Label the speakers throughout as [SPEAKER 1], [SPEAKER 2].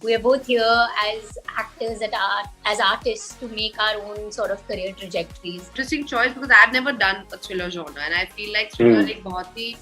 [SPEAKER 1] We are both here as actors as artists to make our own sort of career trajectories.
[SPEAKER 2] Interesting choice because I've never done a thriller genre and I feel like thriller एक बहुत ही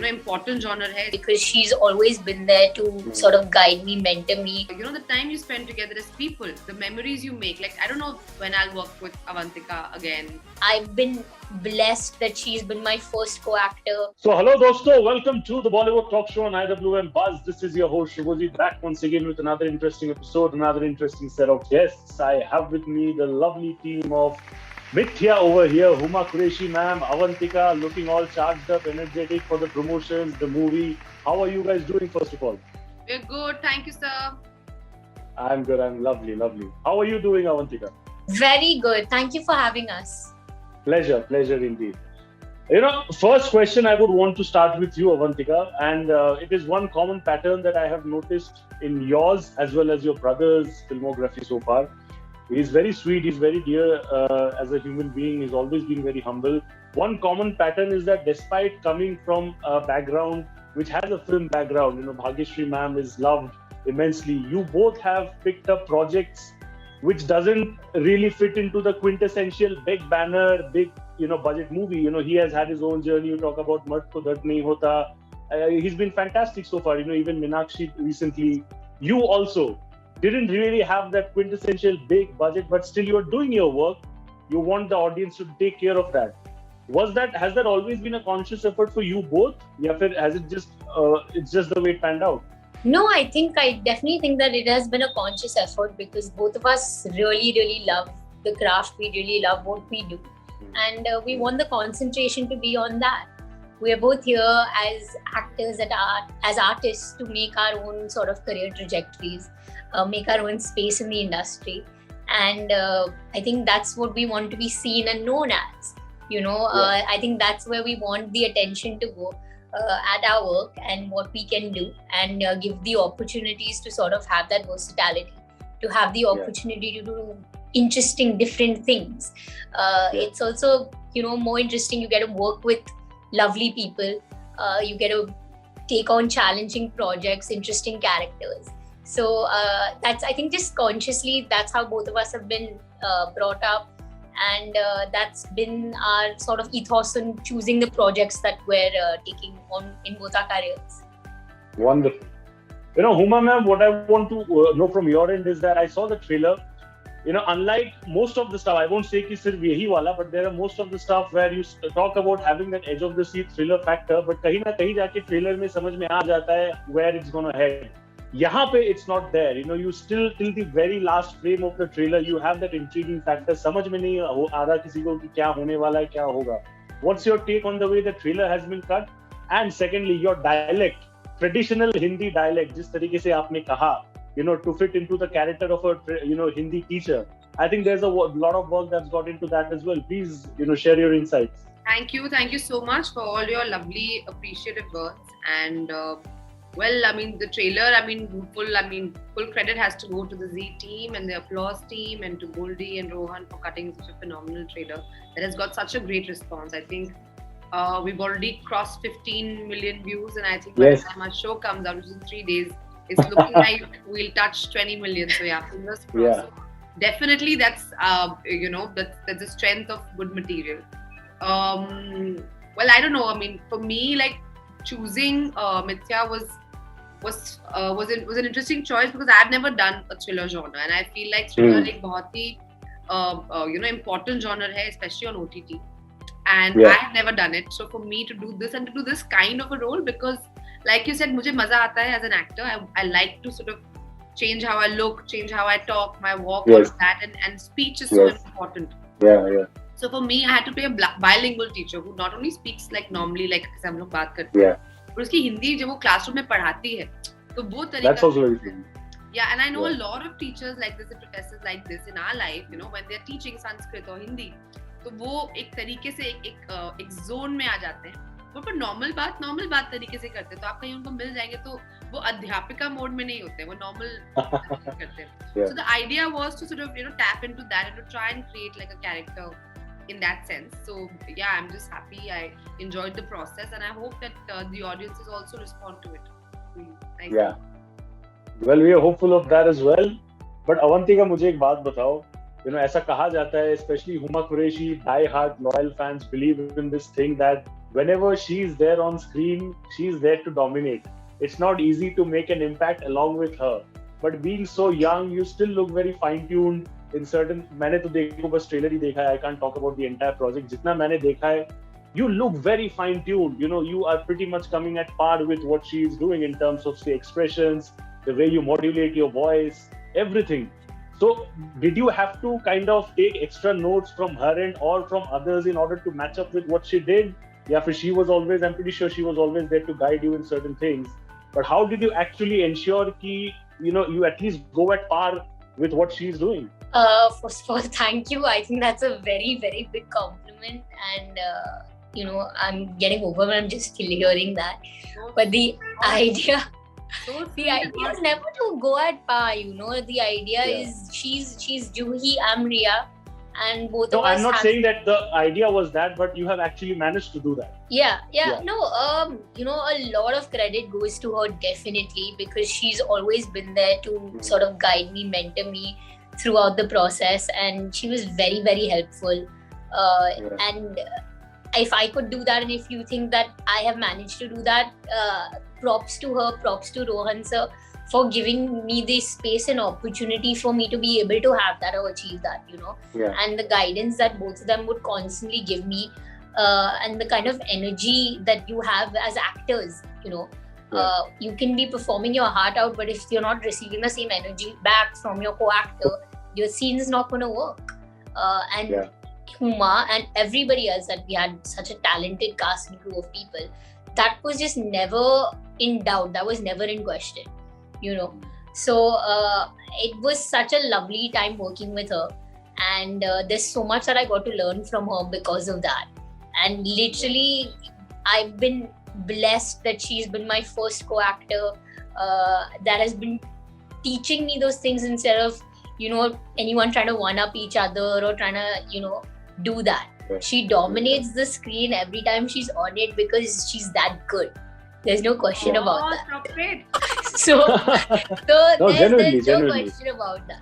[SPEAKER 2] important genre है.
[SPEAKER 1] Because she's always been there to sort of guide me, mentor me.
[SPEAKER 2] The time you spend together as people, the memories you make. Like, I don't know when I'll work with Avantika again.
[SPEAKER 1] I've been blessed that she's been my first co-actor.
[SPEAKER 3] So, hello, dosto. Welcome to the Bollywood talk show on IWMBuzz. This is your host, Shubhajit, back once again with another interesting episode, another interesting set of guests. I have with me the lovely team of Mithya over here, Huma, Qureshi, ma'am, Avantika, looking all charged up, energetic for the promotions, the movie. How are you guys doing, first of all?
[SPEAKER 2] We're good. Thank you, sir.
[SPEAKER 3] I'm good. I'm lovely. How are you doing, Avantika?
[SPEAKER 1] Very good. Thank you for having us.
[SPEAKER 3] Pleasure indeed. First question I would want to start with you, Avantika, and it is one common pattern that I have noticed in yours as well as your brother's filmography so far. He's very sweet, he's very dear as a human being, he's always been very humble. One common pattern is that despite coming from a background which has a film background, Bhagyashree ma'am is loved immensely, you both have picked up projects which doesn't really fit into the quintessential big banner, big budget movie. He has had his own journey. You talk about Mard Ko Dard Nahi Hota. He's been fantastic so far. Even Meenakshi recently. You also didn't really have that quintessential big budget, but still you're doing your work. You want the audience to take care of that. Has that always been a conscious effort for you both? Yeah, has it just it's just the way it panned out?
[SPEAKER 1] No, I definitely think that it has been a conscious effort because both of us really love the craft. We really love what we do. And we want the concentration to be on that. We are both here as actors as artists to make our own sort of career trajectories, make our own space in the industry. And I think that's what we want to be seen and known as. I think that's where we want the attention to go. At our work and what we can do, and give the opportunities to sort of have that versatility, to have the opportunity to do interesting, different things. It's also, more interesting. You get to work with lovely people. You get to take on challenging projects, interesting characters. So I think just consciously, that's how both of us have been brought up. And that's been our sort of ethos in choosing the projects that we're taking on in both our careers.
[SPEAKER 3] Wonderful. Huma ma'am, what I want to know from your end is that I saw the trailer. Unlike most of the stuff, I won't say ki sirf yahi wala, but there are most of the stuff where you talk about having that edge of the seat thriller factor, but kahin na kahin jaake trailer mein samajh mein aa jata hai where it's going to head. Yahan pe it's not there. You still till the very last frame of the trailer, you have that intriguing factor. Samajh mein nahi aa raha kisi ko ki kya hone wala hai, kya hoga. What's your take on the way the trailer has been cut? And secondly, your dialect, traditional Hindi dialect, jis tarike se aapne kaha, to fit into the character of a Hindi teacher. I think there's a lot of work that's got into that as well. Please, share your insights.
[SPEAKER 2] Thank you so much for all your lovely appreciative words. And the trailer, full credit has to go to the Z team and the Applause team and to Goldie and Rohan for cutting such a phenomenal trailer that has got such a great response. I think we've already crossed 15 million views, and I think by the time our show comes out, which is in 3 days, it's looking like we'll touch 20 million. So fingers crossed. So definitely that's that's the strength of good material. I don't know. For me, like choosing Mithya was an interesting choice because I've never done a thriller genre, and I feel like thriller एक बहुत ही important genre है, especially on OTT, and I have never done it. So for me to do this and to do this kind of a role, because like you said, मुझे मजा आता है as an actor. I like to sort of change how I look, change how I talk, my walk, all of that, and speech is so important. So for me, I had to play a bilingual teacher who not only speaks like normally, like जैसे हम लोग बात करते हैं, और उसकी हिंदी जब वो क्लासरूम में पढ़ाती है तो वो तरीका
[SPEAKER 3] That's also very true.
[SPEAKER 2] Yeah, and I know a lot of teachers like this and professors like this in our life, when they're teaching Sanskrit or Hindi, तो वो एक तरीके से एक जोन में आ जाते हैं. वो पर नॉर्मल बात तरीके से करते हैं, तो आप कहीं उनको मिल जाएंगे तो वो अध्यापिका मोड में नहीं होते हैं, वो नॉर्मल करते हैं. So the idea was to sort of tap into that and to try and create like a character in that sense. So I'm just happy I enjoyed the process, and I hope that the audiences also respond to it.
[SPEAKER 3] Well, we are hopeful of that as well. But Avantika, मुझे एक बात बताओ. ऐसा कहा जाता है, especially Huma Qureshi, die-hard loyal fans believe in this thing that whenever she is there on screen, she is there to dominate. It's not easy to make an impact along with her. But being so young, you still look very fine-tuned in certain. मैंने तो देखो बस trailer ही देखा है. I can't talk about the entire project. जितना मैंने देखा है, you look very fine-tuned. You are pretty much coming at par with what she is doing in terms of the expressions, the way you modulate your voice, everything. So, did you have to kind of take extra notes from her end or from others in order to match up with what she did? Yeah, she was always, I'm pretty sure she was always there to guide you in certain things. But how did you actually ensure that, you at least go at par with what she's doing?
[SPEAKER 1] First of all, thank you. I think that's a very, very big compliment. And, I'm getting overwhelmed just still hearing that. But the idea is never to go at par, The idea is she's Juhi, I'm Ria, and both of us.
[SPEAKER 3] No, I'm not saying that the idea was that, but you have actually managed to do that.
[SPEAKER 1] Yeah. No, a lot of credit goes to her definitely, because she's always been there to sort of guide me, mentor me throughout the process, and she was very, very helpful. And if I could do that, and if you think that I have managed to do that, props to her, props to Rohan sir for giving me the space and opportunity for me to be able to have that or achieve that, and the guidance that both of them would constantly give me, and the kind of energy that you have as actors, you can be performing your heart out, but if you're not receiving the same energy back from your co-actor, your scene is not going to work. Huma and everybody else, that we had such a talented cast and crew of people, that was just never in doubt, that was never in question, So it was such a lovely time working with her, and there's so much that I got to learn from her because of that. And literally, I've been blessed that she's been my first co-actor that has been teaching me those things instead of, anyone trying to one-up each other or trying to, do that. She dominates the screen every time she's on it because she's that good. There's no question about that. So there's no question about that.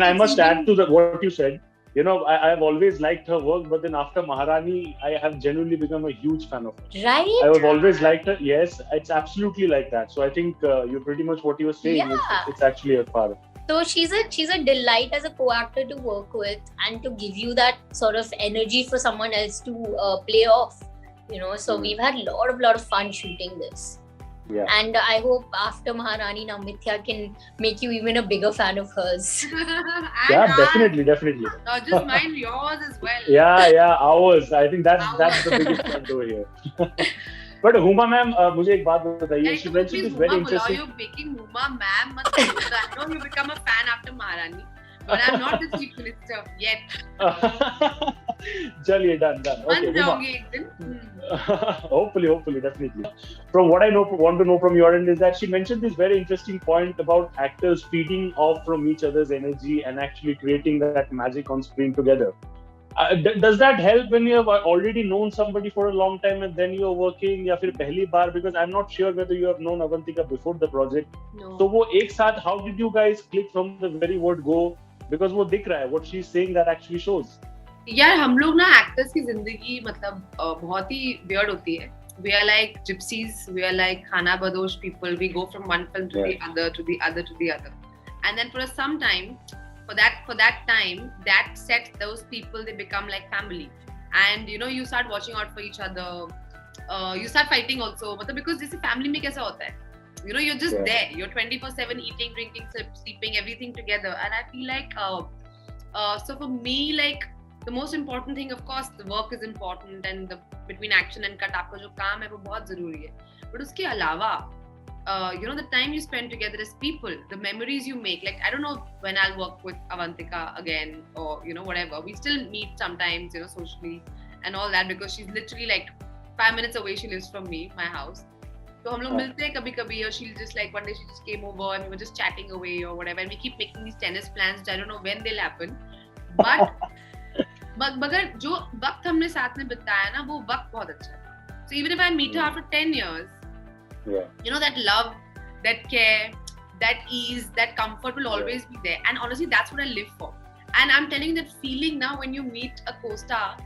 [SPEAKER 3] I must add to what you said. I've always liked her work, but then after Maharani, I have genuinely become a huge fan of her.
[SPEAKER 1] Right?
[SPEAKER 3] I have always liked her. Yes, it's absolutely like that. So I think you're pretty much what you were saying. Yeah. It's actually a part.
[SPEAKER 1] So she's a delight as a co-actor to work with, and to give you that sort of energy for someone else to play off. So we've had a lot of fun shooting this.
[SPEAKER 3] Yeah.
[SPEAKER 1] And I hope after Maharani, now Mithya can make you even a bigger fan of hers.
[SPEAKER 3] Definitely.
[SPEAKER 2] Not just mine, yours as well.
[SPEAKER 3] Yeah, ours. I think that's the biggest point over here. But Huma ma'am, मुझे एक बात बताइए. She mentioned this very interesting.
[SPEAKER 2] You're making Huma ma'am. I know you become a fan after Maharani, but I'm not the chief minister yet.
[SPEAKER 3] चलिए done.
[SPEAKER 2] बन जाओगे एक दिन.
[SPEAKER 3] Hopefully, definitely. From what I want to know from your end is that she mentioned this very interesting point about actors feeding off from each other's energy and actually creating that magic on screen together. Does that help when you have already known somebody for a long time and then you are working, या फिर पहली बार? Because I'm not sure whether you have known Avantika before the project.
[SPEAKER 2] No.
[SPEAKER 3] So वो एक साथ, how did you guys click from the very word go? Because वो दिख रहा है, what she's saying that actually shows.
[SPEAKER 2] यार हम लोग ना एक्टर्स की जिंदगी मतलब बहुत ही weird होती है. We are like gypsies, we are like khana badosh people. We go from one film to the other, to the other, to the other, and then for some time. For that time, that set those people, they become like family, and you start watching out for each other. You start fighting also, because this family में कैसा होता है? You're just there. You're 24/7 eating, drinking, sleeping, everything together, and I feel like so for me, like the most important thing, of course, the work is important, and between action and cut, आपका जो काम है वो बहुत ज़रूरी है. But उसके अलावा the time you spend together as people, the memories you make. Like, I don't know when I'll work with Avantika again, or whatever. We still meet sometimes, socially and all that, because she's literally like 5 minutes away. She lives from me, my house. So हम लोग मिलते हैं कभी-कभी, or she'll just like one day she just came over and we were just chatting away or whatever, and we keep making these tennis plans which I don't know when they'll happen. But मगर जो वक्त हमने साथ में बिताया ना, वो वक्त बहुत अच्छा है. So even if I meet her after 10 years, that love that care, that ease, that comfort will always be there. And honestly, that's what I live for. And I'm telling you that feeling now when you meet a co-star,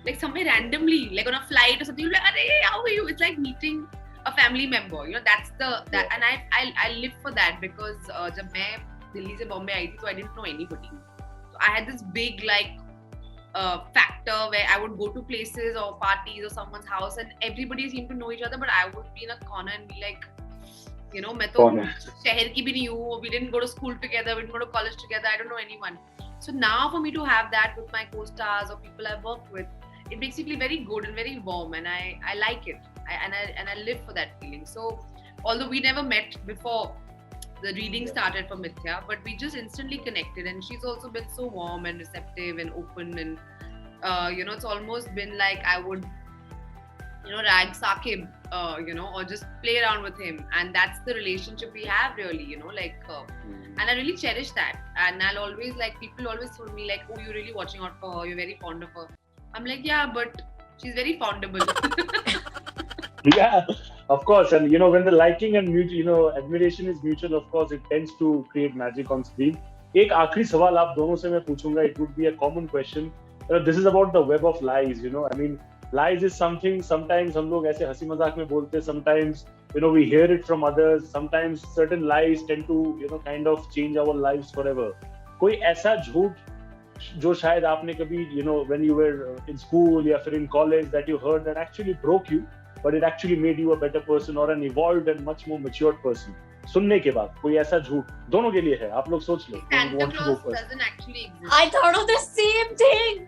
[SPEAKER 2] like somewhere randomly, like on a flight or something, you're like, "Arey, how are you?" It's like meeting a family member. You know, that's and I live for that because जब मैं दिल्ली से बॉम्बे आई थी, so I didn't know anybody. So I had this big factor where I would go to places or parties or someone's house and everybody seemed to know each other, but I would be in a corner and be like, you know, मैं तो शहर की भी नहीं हूँ. We didn't go to school together, we didn't go to college together. I don't know anyone. So now for me to have that with my co-stars or people I've worked with, it makes me feel very good and very warm, and I like it. I live for that feeling. So although we never met before the reading started for Mithya, but we just instantly connected, and she's also been so warm and receptive and open, and you know, it's almost been like I would, you know, rag Saqib, you know, or just play around with him, and that's the relationship we have, really, you know, like and I really cherish that. And I'll always, like, people always told me like, "Oh, you're really watching out for her, you're very fond of her." I'm like, yeah, but she's very fondable.
[SPEAKER 3] Yeah, of course. And you know, when the liking and admiration is mutual, of course, it tends to create magic on screen. एक आखिरी सवाल आप दोनों से मैं पूछूंगा. It would be a common question. This is about the web of lies. You know, I mean, lies is something. Sometimes हम लोग ऐसे हंसी मजाक में बोलते हैं. Sometimes, you know, we hear it from others. Sometimes certain lies tend to, you know, kind of change our lives forever. कोई ऐसा झूठ जो शायद आपने कभी, you know, when you were in school या फिर in college, that you heard that actually broke you, but it actually made you a better person or an evolved and much more matured person. सुनने के बाद कोई ऐसा झूठ दोनों के लिए है. आप लोग सोच लो.
[SPEAKER 2] Santa Claus doesn't actually exist.
[SPEAKER 1] I thought of the same thing.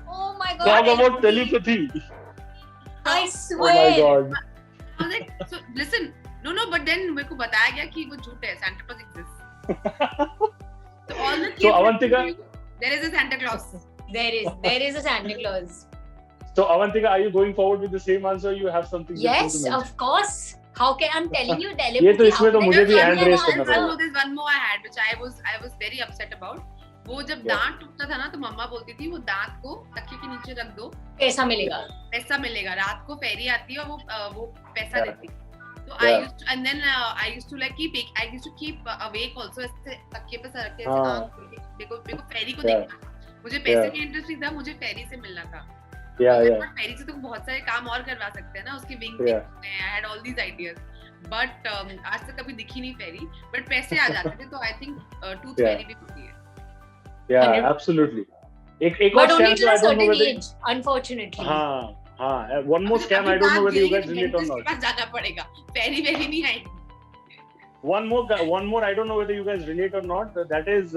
[SPEAKER 1] Oh my god.
[SPEAKER 3] Talk about telepathy.
[SPEAKER 1] I swear.
[SPEAKER 3] Oh my god.
[SPEAKER 2] I was like, so listen, no, but then मेरे को बताया गया कि वो झूठ है. Santa Claus exists. So all the kids,
[SPEAKER 3] So Avantika,
[SPEAKER 2] there is a Santa Claus.
[SPEAKER 1] There is a Santa Claus.
[SPEAKER 3] So Avantika, are you going forward with the same answer? Or you have something?
[SPEAKER 1] Yes, of course. How can I'm telling you, telepathy.
[SPEAKER 3] ये तो इसमें तो मुझे भी hand raise करना
[SPEAKER 2] पड़ेगा.
[SPEAKER 3] पड़ेगा.
[SPEAKER 2] There's one more I had, which I was very upset about. वो जब दांत टूटता था ना, तो मम्मा बोलती थी वो दांत को तकिए के नीचे रख दो.
[SPEAKER 1] पैसा मिलेगा.
[SPEAKER 2] रात को फेरी आती है और वो पैसा देती. So I used to keep awake also, ऐसे तकिए पे सर रख के ऐसे देखो फेरी को देखना. मुझे पैसे की इंटरेस्ट नहीं था, मुझे फेरी से मिलना था. फेरी से तो बहुत सारे काम और करवा सकते हैं ना, उसके विंग भी होते हैं. I had all these ideas, but आज तक कभी दिखी नहीं फेरी, but पैसे आ जाते थे. तो I think टूथ फेरी भी होती है.
[SPEAKER 3] Yeah, absolutely. एक
[SPEAKER 1] But
[SPEAKER 3] और
[SPEAKER 1] only
[SPEAKER 3] scam,
[SPEAKER 1] to a
[SPEAKER 3] I don't know
[SPEAKER 1] certain
[SPEAKER 3] whether.
[SPEAKER 1] age, unfortunately.
[SPEAKER 3] हाँ. One more scam, I don't know whether you guys relate or not.
[SPEAKER 2] जाना पड़ेगा. फेरी नहीं आएगी.
[SPEAKER 3] One more, I don't know whether you guys relate or not. That is,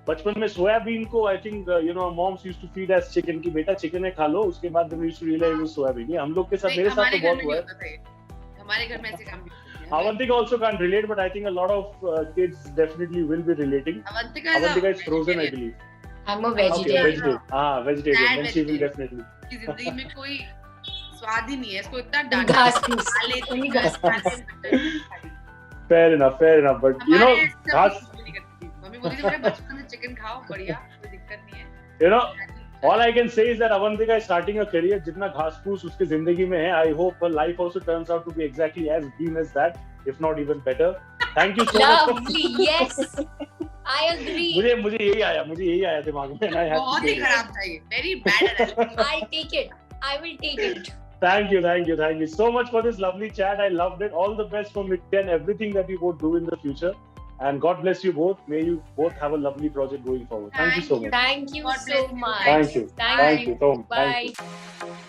[SPEAKER 3] बचपन में soybean को, I think, you know, moms used to feed as chicken कि बेटा chicken है खा लो. उसके बाद we used to realize it was soybean. ये हम लोग के साथ, मेरे साथ तो बहुत हुआ है.
[SPEAKER 2] हमारे घर में ऐसे काम भी होते हैं.
[SPEAKER 3] Avantika also can't relate, but I think a lot of kids definitely will be relating. Avantika is frozen, I believe.
[SPEAKER 1] I'm a vegetarian.
[SPEAKER 3] Okay, vegetarian. Then she will definitely.
[SPEAKER 2] की जिंदगी में कोई स्वाद ही नहीं है. इसको इतना डांट
[SPEAKER 3] Fair enough. But you know,
[SPEAKER 2] mummy बोलती थी बचपन से चिकन खाओ, बढ़िया, कोई दिक्कत नहीं है.
[SPEAKER 3] You know, all I can say is that Avantika is starting a career. जितना घास फूस उसके जिंदगी में है, I hope her life also turns out to be exactly as green as that, if not even better. Thank you so much.
[SPEAKER 1] Lovely, yes. I agree.
[SPEAKER 3] मुझे यही आया दिमाग में.
[SPEAKER 2] बहुत ही खराब था ये. Very bad.
[SPEAKER 1] I'll take it. I will take it.
[SPEAKER 3] Thank you so much for this lovely chat. I loved it. All the best for Mithya and everything that you both do in the future. And God bless you both. May you both have a lovely project going forward. Thank you so much.
[SPEAKER 1] Thank you so much.
[SPEAKER 3] Thank you.
[SPEAKER 1] Thank you.
[SPEAKER 3] Tom.
[SPEAKER 1] Bye.
[SPEAKER 3] Thank you.